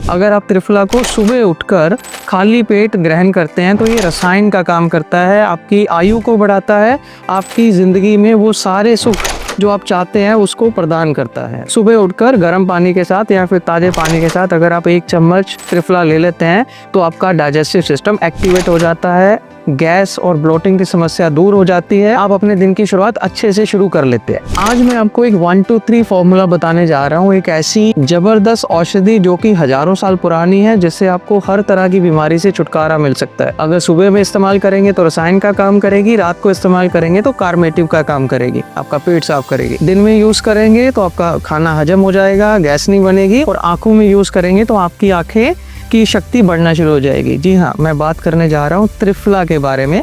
अगर आप त्रिफला को सुबह उठकर खाली पेट ग्रहण करते हैं तो ये रसायन का काम करता है, आपकी आयु को बढ़ाता है, आपकी ज़िंदगी में वो सारे सुख जो आप चाहते हैं उसको प्रदान करता है। सुबह उठकर गर्म पानी के साथ या फिर ताज़े पानी के साथ अगर आप 1 चम्मच त्रिफला ले लेते हैं तो आपका डाइजेस्टिव सिस्टम एक्टिवेट हो जाता है, गैस और ब्लोटिंग की समस्या दूर हो जाती है, आप अपने दिन की शुरुआत अच्छे से शुरू कर लेते हैं। आज मैं आपको एक 1 2 3 फॉर्मूला बताने जा रहा हूँ, एक ऐसी जबरदस्त औषधि जो कि हजारों साल पुरानी है, जिससे आपको हर तरह की बीमारी से छुटकारा मिल सकता है। अगर सुबह में इस्तेमाल करेंगे तो रसायन का काम करेगी, रात को इस्तेमाल करेंगे तो कार्मेटिव का काम करेगी, आपका पेट साफ करेगी। दिन में यूज करेंगे तो आपका खाना हजम हो जाएगा, गैस नहीं बनेगी, और आंखों में यूज करेंगे तो आपकी आंखें की शक्ति बढ़ना शुरू हो जाएगी। जी हाँ, मैं बात करने जा रहा हूँ त्रिफला के बारे में।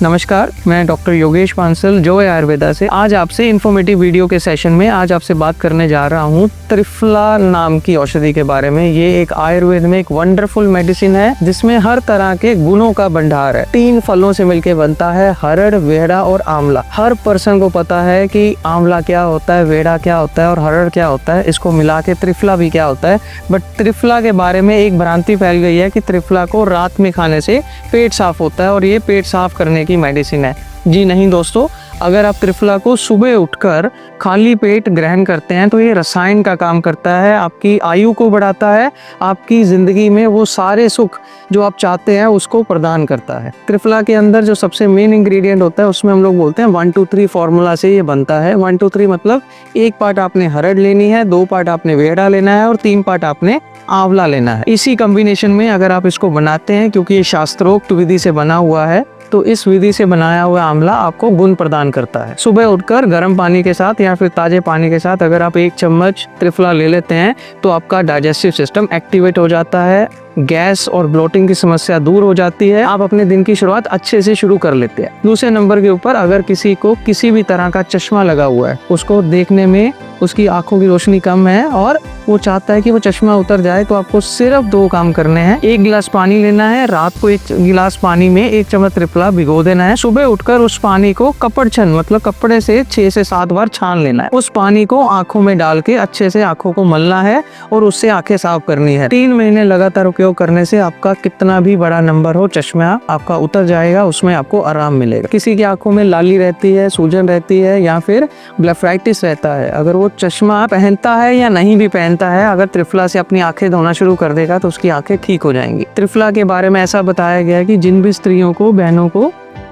नमस्कार, मैं डॉक्टर योगेश पांसल जॉय आयुर्वेदा से आज आपसे इन्फॉर्मेटिव वीडियो के सेशन में आज आपसे बात करने जा रहा हूँ त्रिफला नाम की औषधि के बारे में। ये एक आयुर्वेद में एक वंडरफुल मेडिसिन है जिसमें हर तरह के गुणों का भंडार है। 3 फलों से मिलकर बनता है, हरड़, वेड़ा और आंवला। हर पर्सन को पता है कि आंवला क्या होता है, वेड़ा क्या होता है और हरड़ क्या होता है, इसको मिला के त्रिफला भी क्या होता है। बट त्रिफला के बारे में एक भ्रांति फैल गई है कि त्रिफला को रात में खाने से पेट साफ होता है और ये पेट साफ करने की मेडिसिन है। जी नहीं दोस्तों, अगर आप त्रिफला को सुबह उठकर खाली पेट ग्रहण करते हैं तो ये रसायन का काम करता है, आपकी आयु को बढ़ाता है, आपकी ज़िंदगी में वो सारे सुख जो आप चाहते हैं उसको प्रदान करता है। त्रिफला के अंदर जो सबसे मेन इंग्रेडिएंट होता है उसमें हम लोग बोलते हैं 1 2 3 फॉर्मूला से ये बनता है। 1 2 3 मतलब 1 पार्ट आपने हरड़ लेनी है, 2 पार्ट आपने वेड़ा लेना है और 3 पार्ट आपने आंवला लेना है। इसी कॉम्बिनेशन में अगर आप इसको बनाते हैं, क्योंकि ये शास्त्रोक्त विधि से बना हुआ है, तो इस विधि से बनाया हुआ आंवला आपको गुण प्रदान करता है। सुबह उठकर गर्म पानी के साथ या फिर ताजे पानी के साथ अगर आप 1 चम्मच त्रिफला ले लेते हैं तो आपका डाइजेस्टिव सिस्टम एक्टिवेट हो जाता है, गैस और ब्लोटिंग की समस्या दूर हो जाती है, आप अपने दिन की शुरुआत अच्छे से शुरू कर लेते हैं। दूसरे नंबर के ऊपर अगर किसी को किसी भी तरह का चश्मा लगा हुआ है, उसको देखने में उसकी आंखों की रोशनी कम है और वो चाहता है कि वो चश्मा उतर जाए, तो आपको सिर्फ 2 काम करने हैं। 1 गिलास पानी लेना है, रात को 1 गिलास पानी में 1 चम्मच त्रिफला भिगो देना है, सुबह उठकर उस पानी को कपड़ छन मतलब कपड़े से 6 से 7 बार छान लेना है। उस पानी को आंखों में डाल के अच्छे से आंखों को मलना है और उससे आंखें साफ करनी है। 3 महीने लगातार उपयोग करने से आपका कितना भी बड़ा नंबर हो, चश्मा आपका उतर जाएगा, उसमें आपको आराम मिलेगा। किसी की आंखों में लाली रहती है, सूजन रहती है या फिर ब्लेफराइटिस रहता है, अगर वो चश्मा पहनता है या नहीं भी पहनता है, अगर त्रिफला से अपनी आंखें धोना शुरू कर देगा तो उसकी आंखें ठीक हो जाएंगी। त्रिफला के बारे में ऐसा बताया गया है कि जिन भी स्त्रियों को, बहनों को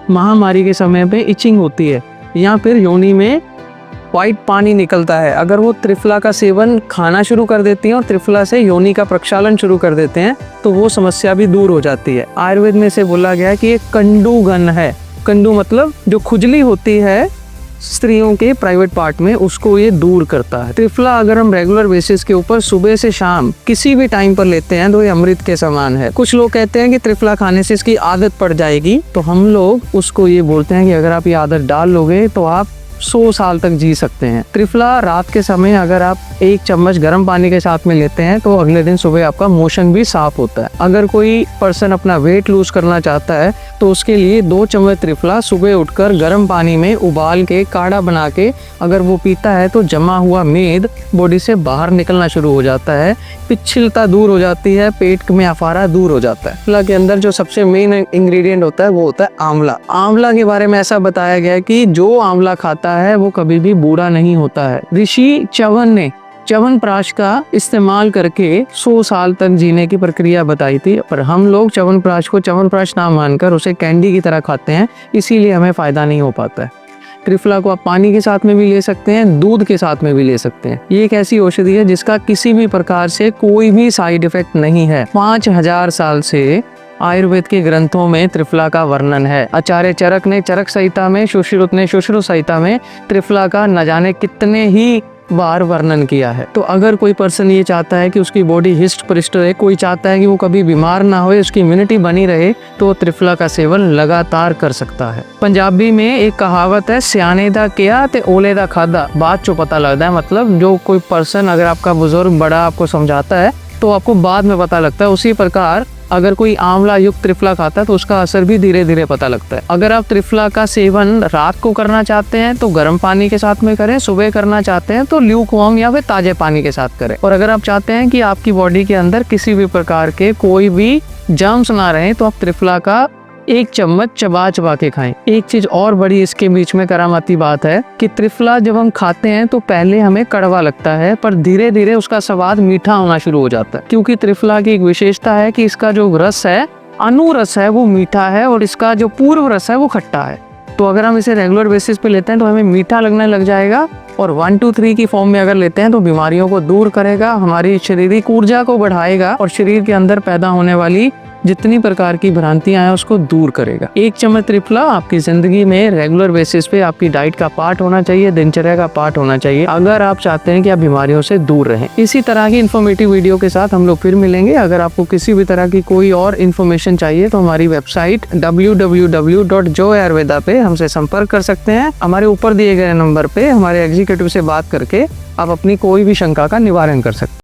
महामारी के समय पे इचिंग होती है या फिर योनि में व्हाइट पानी निकलता है, अगर वो त्रिफला का सेवन खाना शुरू कर देती हैं और त्रिफला से योनि का प्रक्षालन शुरू कर देते हैं तो वो समस्या भी दूर हो जाती है। आयुर्वेद में से बोला गया है कि ये कंडू गन है। कंडू मतलब जो खुजली होती है स्त्रियों के प्राइवेट पार्ट में, उसको ये दूर करता है। त्रिफला अगर हम रेगुलर बेसिस के ऊपर सुबह से शाम किसी भी टाइम पर लेते हैं तो ये अमृत के समान है। कुछ लोग कहते हैं कि त्रिफला खाने से इसकी आदत पड़ जाएगी, तो हम लोग उसको ये बोलते हैं कि अगर आप ये आदत डाल लोगे तो आप 100 साल तक जी सकते हैं। त्रिफला रात के समय अगर आप 1 चम्मच गर्म पानी के साथ में लेते हैं तो अगले दिन सुबह आपका मोशन भी साफ होता है। अगर कोई पर्सन अपना वेट लूज करना चाहता है तो उसके लिए 2 चम्मच त्रिफला सुबह उठकर गर्म पानी में उबाल के काढ़ा बना के अगर वो पीता है तो जमा हुआ मेद बॉडी से बाहर निकलना शुरू हो जाता है, पिछलता दूर हो जाती है, पेट में अफारा दूर हो जाता है। त्रिफला के अंदर जो सबसे मेन इंग्रेडिएंट होता है वो होता है आंवला। आंवला के बारे में ऐसा बताया गया है कि जो आंवला खाता है वो कभी भी बूढ़ा नहीं होता है। ऋषि च्यवन ने च्यवनप्राश का इस्तेमाल करके 100 साल तक जीने की प्रक्रिया बताई थी, पर हम लोग च्यवनप्राश को च्यवनप्राश ना मानकर उसे कैंडी की तरह खाते हैं, इसीलिए हमें फायदा नहीं हो पाता है। त्रिफला को आप पानी के साथ में भी ले सकते हैं, दूध के साथ में भी ले सकते हैं। ये एक ऐसी औषधि है जिसका किसी भी प्रकार से कोई भी साइड इफेक्ट नहीं है। 5000 साल से आयुर्वेद के ग्रंथों में त्रिफला का वर्णन है। आचार्य चरक ने चरक संहिता में, सुश्रुत ने सुश्रुत संहिता में त्रिफला का न जाने कितने ही बार वर्णन किया है। तो अगर कोई पर्सन ये चाहता है कि उसकी बॉडी हिस्ट पुष्ट रहे, कोई चाहता है कि वो कभी बीमार ना हो, उसकी इम्यूनिटी बनी रहे, तो त्रिफला का सेवन लगातार कर सकता है। पंजाबी में एक कहावत है, सियाने दा किया ते ओले दा खादा, बात जो पता लगता है। मतलब जो कोई पर्सन, अगर आपका बुजुर्ग बड़ा आपको समझाता है तो आपको बाद में पता लगता है, उसी प्रकार अगर कोई आंवला युक्त त्रिफला खाता है तो उसका असर भी धीरे धीरे पता लगता है। अगर आप त्रिफला का सेवन रात को करना चाहते हैं तो गर्म पानी के साथ में करें, सुबह करना चाहते हैं तो ल्यूकवार्म या फिर ताजे पानी के साथ करें। और अगर आप चाहते हैं कि आपकी बॉडी के अंदर किसी भी प्रकार के कोई भी जर्म्स ना रहे तो आप त्रिफला का 1 चम्मच चबा चबा के खाएं। एक चीज और बड़ी इसके बीच में करामाती बात है कि त्रिफला जब हम खाते हैं तो पहले हमें कड़वा लगता है, पर धीरे धीरे उसका स्वाद मीठा होना शुरू हो जाता है, क्योंकि त्रिफला की एक विशेषता है कि इसका जो रस है, अनुरस है, वो मीठा है और इसका जो पूर्व रस है वो खट्टा है। तो अगर हम इसे रेगुलर बेसिस पे लेते हैं तो हमें मीठा लगने लग जाएगा, और 1 2 3 की फॉर्म में अगर लेते हैं तो बीमारियों को दूर करेगा, हमारी शारीरिक ऊर्जा को बढ़ाएगा और शरीर के अंदर पैदा होने वाली जितनी प्रकार की भ्रांतियां हैं उसको दूर करेगा। 1 चम्मच त्रिफला आपकी जिंदगी में रेगुलर बेसिस पे आपकी डाइट का पार्ट होना चाहिए, दिनचर्या का पार्ट होना चाहिए, अगर आप चाहते हैं कि आप बीमारियों से दूर रहें। इसी तरह की इन्फॉर्मेटिव वीडियो के साथ हम लोग फिर मिलेंगे। अगर आपको किसी भी तरह की कोई और इन्फॉर्मेशन चाहिए तो हमारी वेबसाइट www.joyayurveda पे हमसे संपर्क कर सकते हैं। हमारे ऊपर दिए गए नंबर पे हमारे एग्जीक्यूटिव से बात करके आप अपनी कोई भी शंका का निवारण कर सकते हैं।